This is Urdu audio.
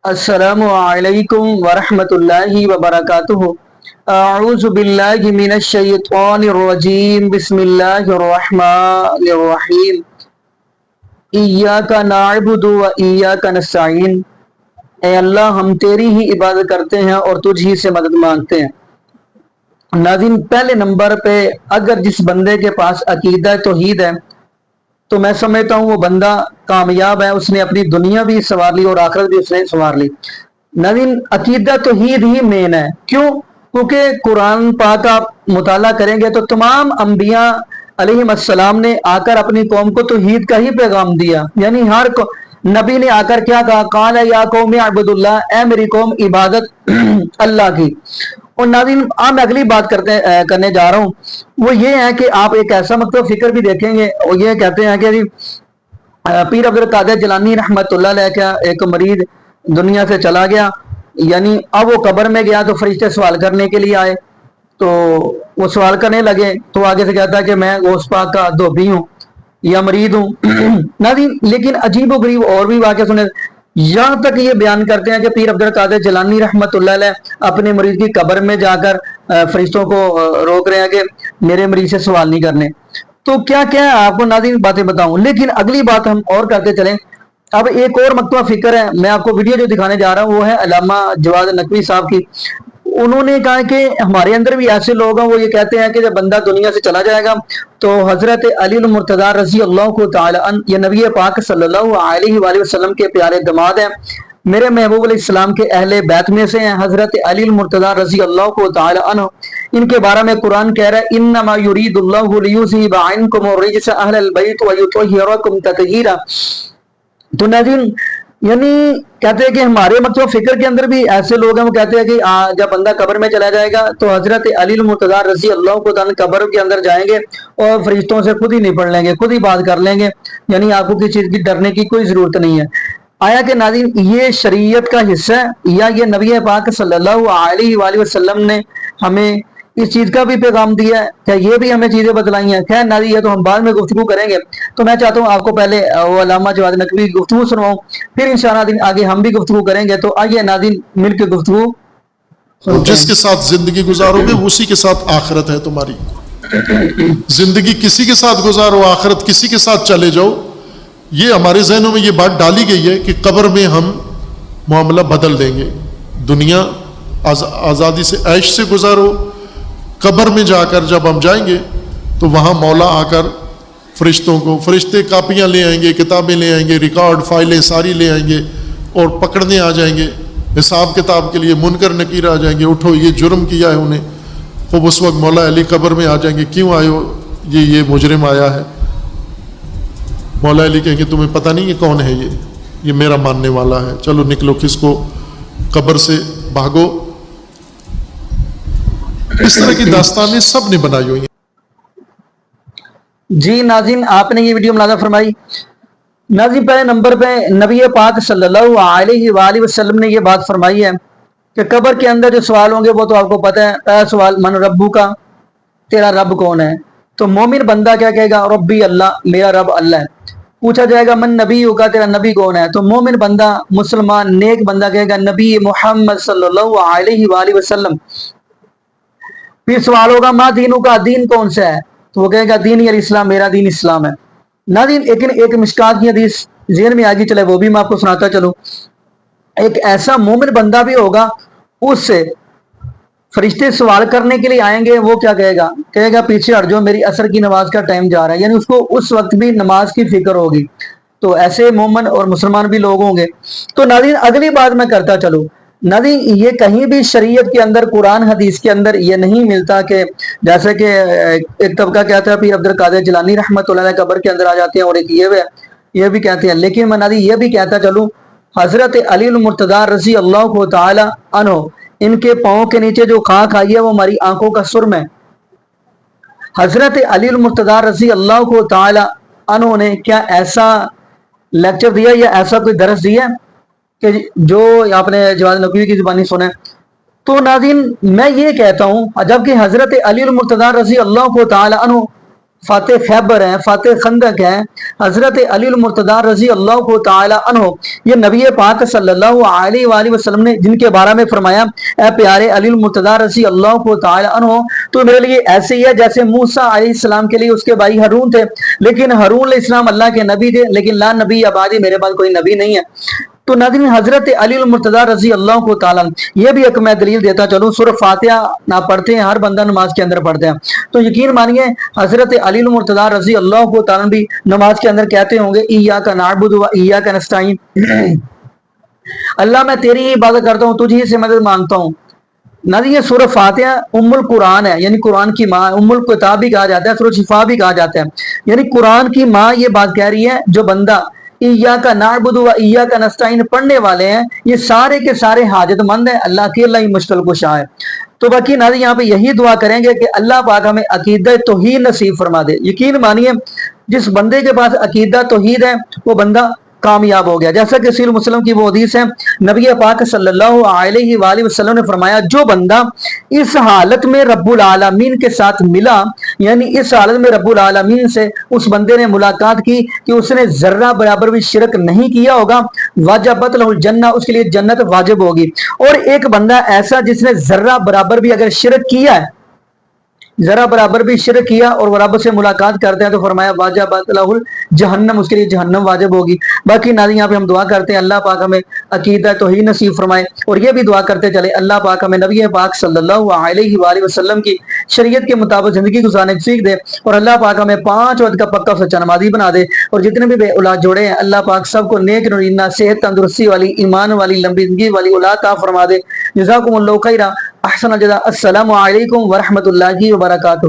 السلام علیکم ورحمۃ اللہ وبرکاتہ۔ اعوذ باللہ من الشیطان الرجیم، بسم اللہ الرحمن الرحیم۔ ایاک نعبد و ایاک نستعین، اے اللہ ہم تیری ہی عبادت کرتے ہیں اور تجھ ہی سے مدد مانگتے ہیں۔ ناظرین، پہلے نمبر پہ اگر جس بندے کے پاس عقیدہ توحید ہے تو میں سمجھتا ہوں وہ بندہ کامیاب ہے، اس نے اپنی دنیا بھی سنوار لی اور آخرت بھی اس نے سنوار لی۔ ناظرین، عقیدہ توحید ہی مین ہے، کیوں؟ کیونکہ قرآن پاک آپ مطالعہ کریں گے تو تمام انبیاء علیہم السلام نے آ کر اپنی قوم کو توحید کا ہی پیغام دیا، یعنی ہر نبی نے آ کر کیا کہا؟ قال یا قوم اعبد اللہ، اے میری قوم عبادت اللہ کی۔ اور ناظرین، میں اگلی بات کرنے جا رہا ہوں، وہ یہ ہے کہ آپ ایک ایسا مکتب فکر بھی دیکھیں گے، وہ یہ کہتے ہیں کہ پیر عبد القادر جیلانی رحمۃ اللہ علیہ کا ایک مریض دنیا سے چلا گیا، یعنی اب وہ قبر میں گیا تو فرشتے سوال کرنے کے لیے آئے، تو وہ سوال کرنے لگے تو آگے سے کہتا ہے کہ میں غوث پاک کا دھوبی ہوں یا مرید ہوں۔ ناظرین، لیکن عجیب و غریب اور بھی واقعہ سنے، یہاں تک یہ بیان کرتے ہیں کہ پیر عبد القادر جیلانی رحمۃ اللہ علیہ اپنے مریض کی قبر میں جا کر فرشتوں کو روک رہے ہیں کہ میرے مریض سے سوال نہیں کرنے۔ تو کیا کیا ہے آپ کو ناظرین باتیں بتاؤں، لیکن اگلی بات ہم اور کرتے چلیں۔ اب ایک اور مکتبہ فکر ہے، میں آپ کو ویڈیو جو دکھانے جا رہا ہوں وہ ہے علامہ جواد نقوی صاحب کی۔ انہوں نے کہا کہ ہمارے اندر بھی ایسے لوگ ہیں، وہ یہ کہتے ہیں کہ جب بندہ دنیا سے چلا جائے گا تو حضرت علی المرتضیٰ رضی اللہ تعالی عنہ، یہ نبی پاک صلی اللہ علیہ وآلہ وسلم کے پیارے داماد ہیں، میرے محبوب علیہ السلام کے اہل بیت میں سے ہیں، حضرت علی المرتضیٰ رضی اللہ تعالی عنہ۔ ان کے بارے میں قرآن کہہ رہا ہے انما یرید اللہ لیذھب عنکم الرجس اہل البیت ویطہرکم تطہیرا۔ تو ناظرین، یعنی کہتے ہیں کہ ہمارے مکتبہ فکر کے اندر بھی ایسے لوگ ہیں، وہ کہتے ہیں کہ جب بندہ قبر میں چلا جائے گا تو حضرت علی المرتضیٰ رضی اللہ عنہ قبر کے اندر جائیں گے اور فرشتوں سے خود ہی نپٹ لیں گے، خود ہی بات کر لیں گے، یعنی آپ کو کسی چیز کی ڈرنے کی کوئی ضرورت نہیں ہے۔ آیا کہ ناظرین یہ شریعت کا حصہ ہے یا یہ نبی پاک صلی اللہ علیہ وآلہ وسلم نے ہمیں اس چیز کا بھی پیغام دیا ہے؟ کیا یہ بھی ہمیں چیزیں بتلائی ہیں؟ خیر ناظرین، یہ تو ہم بعد میں گفتگو کریں گے، تو میں چاہتا ہوں آپ کو پہلے وہ علامہ جواد نقوی کی گفتگو سنواؤں، پھر انشاءاللہ آگے ہم بھی گفتگو کریں گے۔ تو آئیے ناظرین مل کے گفتگو۔ جس کے ساتھ زندگی گزارو گے اسی کے ساتھ آخرت ہے تمہاری۔ زندگی کسی کے ساتھ گزارو، آخرت کسی کے ساتھ چلے جاؤ۔ یہ ہمارے ذہنوں میں یہ بات ڈالی گئی ہے کہ قبر میں ہم معاملہ بدل دیں گے، دنیا آزادی سے عیش سے گزارو، قبر میں جا کر جب ہم جائیں گے تو وہاں مولا آ کر فرشتے کاپیاں لے آئیں گے، کتابیں لے آئیں گے، ریکارڈ فائلیں ساری لے آئیں گے اور پکڑنے آ جائیں گے حساب کتاب کے لیے۔ منکر نکیر آ جائیں گے، اٹھو یہ جرم کیا ہے انہیں۔ خوب اس وقت مولا علی قبر میں آ جائیں گے، کیوں آئے ہو؟ یہ مجرم آیا ہے۔ مولا علی کہیں گے تمہیں پتہ نہیں یہ کون ہے؟ یہ میرا ماننے والا ہے، چلو نکلو، کس کو قبر سے بھاگو۔ اس طرح کی داستانیں سب نے بنائی ہوئی ہیں۔ جی ناظرین، آپ نے یہ ویڈیو ملاحظہ فرمائی۔ ناظرین، پہلے نمبر پہ نبی پاک صلی اللہ علیہ وآلہ وسلم نے یہ بات فرمائی ہے کہ قبر کے اندر جو سوال ہوں گے وہ تو آپ کو پتہ ہے۔ پہلا سوال من ربو کا، تیرا رب کون ہے؟ تو مومن بندہ کیا کہے گا؟ ربی اللہ، میرا رب اللہ ہے۔ پوچھا جائے گا من نبی کا، تیرا نبی کون ہے؟ تو مومن بندہ، مسلمان نیک بندہ کہے گا نبی محمد صلی اللہ علیہ وآلہ وسلم۔ پھر سوال ہوگا ماں دینوں کا، دین کون سا ہے؟ تو وہ کہے گا دین الاسلام، میرا دین اسلام ہے۔ ناظرین، لیکن ایک مشکات کی حدیث ذہن میں آگے چلے، وہ بھی میں آپ کو سناتا چلوں۔ ایک ایسا مومن بندہ بھی ہوگا، اس سے فرشتے سوال کرنے کے لیے آئیں گے، وہ کیا کہے گا؟ کہے گا پیچھے ہٹ جاؤ، میری عصر کی نماز کا ٹائم جا رہا ہے، یعنی اس کو اس وقت بھی نماز کی فکر ہوگی۔ تو ایسے مومن اور مسلمان بھی لوگ ہوں گے۔ تو ناظرین اگلی بات میں کرتا چلوں، ناظرین یہ کہیں بھی شریعت کے اندر، قرآن حدیث کے اندر یہ نہیں ملتا کہ جیسے کہ ایک طبقہ کہتا ہے پیر عبد القادر جیلانی رحمۃ اللہ علیہ قبر کے اندر آ جاتے ہیں، اور ایک یہ بھی کہتے ہیں۔ لیکن میں ناظرین یہ بھی کہتا چلوں، حضرت علی المرتضیٰ رضی اللہ تعالی عنہ، ان کے پاؤں کے نیچے جو خاک آئی ہے وہ ہماری آنکھوں کا سرم ہے۔ حضرت علی المرتضیٰ رضی اللہ تعالی عنہ نے کیا ایسا لیکچر دیا یا ایسا کوئی درس دیا کہ جو آپ نے جواد نقوی کی زبانی سنا ہے؟ تو ناظرین میں یہ کہتا ہوں، جبکہ حضرت علی المرتضیٰ رضی اللہ تعالی عنہ فاتح خیبر ہیں، فاتح خندق ہیں، حضرت علی المرتضی رضی اللہ تعالی عنہ، یہ نبی پاک صلی اللہ علیہ وآلہ وسلم نے جن کے بارے میں فرمایا اے پیارے علی المرتضی رضی اللہ تعالی عنہ تو میرے لیے ایسے ہی ہے جیسے موسیٰ علیہ السلام کے لیے اس کے بھائی ہارون تھے، لیکن ہارون علیہ السلام اللہ کے نبی تھے، لیکن لا نبی آبادی، میرے بعد کوئی نبی نہیں ہے۔ تو ناظرین حضرت علی المرتضی رضی اللہ کو تعالیٰ یہ بھی ایک میں دلیل دیتا چلوں، سورہ فاتحہ نہ پڑھتے ہیں، ہر بندہ نماز کے اندر پڑھتے ہیں، تو یقین مانیے حضرت علی المرتضی رضی اللہ کو تعالیٰ بھی نماز کے اندر کہتے ہوں گے ایاک نعبد و ایاک نستعین، اللہ میں تیری ہی عبادت کرتا ہوں، تجھ ہی سے مدد مانگتا ہوں۔ ناظرین یہ سورہ فاتحہ ام القرآن ہے، یعنی قرآن کی ماں، ام الکتاب بھی کہا جاتا ہے، سورہ شفا بھی کہا جاتا ہے، یعنی قرآن کی ماں یہ بات کہہ رہی ہے جو بندہ ایاک نعبد و ایاک نستعین پڑھنے والے ہیں یہ سارے کے سارے حاجت مند ہیں، اللہ کی اللہ ہی مشکل کشا ہے۔ تو باقی ناظرین یہاں پہ یہی دعا کریں گے کہ اللہ پاک ہمیں عقیدہ توحید نصیب فرما دے۔ یقین مانیے جس بندے کے پاس عقیدہ توحید ہے وہ بندہ کامیاب ہو گیا، جیسا کہ صحیح مسلم کی وہ حدیث ہے، نبی پاک صلی اللہ علیہ وآلہ وسلم نے فرمایا جو بندہ اس حالت میں رب العالمین کے ساتھ ملا، یعنی اس حالت میں رب العالمین سے اس بندے نے ملاقات کی کہ اس نے ذرہ برابر بھی شرک نہیں کیا ہوگا، واجبت لہ الجنہ، اس کے لیے جنت واجب ہوگی۔ اور ایک بندہ ایسا جس نے ذرہ برابر بھی اگر شرک کیا ہے، ذرا برابر بھی شرک کیا اور وہ رب سے ملاقات کرتے ہیں تو فرمایا واجبت لہ الجہنم، اس کے لیے جہنم واجب ہوگی۔ باقی ناظرین یہاں پہ ہم دعا کرتے ہیں اللہ پاک ہمیں عقیدہ توحید نصیب فرمائے، اور یہ بھی دعا کرتے چلے اللہ پاک ہمیں نبی پاک صلی اللہ علیہ وآلہ وسلم کی شریعت کے مطابق زندگی گزارنے کی سیکھ دے، اور اللہ پاک ہمیں 5 وقت کا پکا سچا نمازی بنا دے، اور جتنے بھی بے اولاد جوڑے ہیں اللہ پاک سب کو نیک نورینہ صحت تندرستی والی ایمان والی لمبی زندگی والی اولاد عطا فرما دے۔ جزاکم اللہ خیرا، احسن الجزاء، السلام علیکم ورحمۃ اللہ وبرکاتہ۔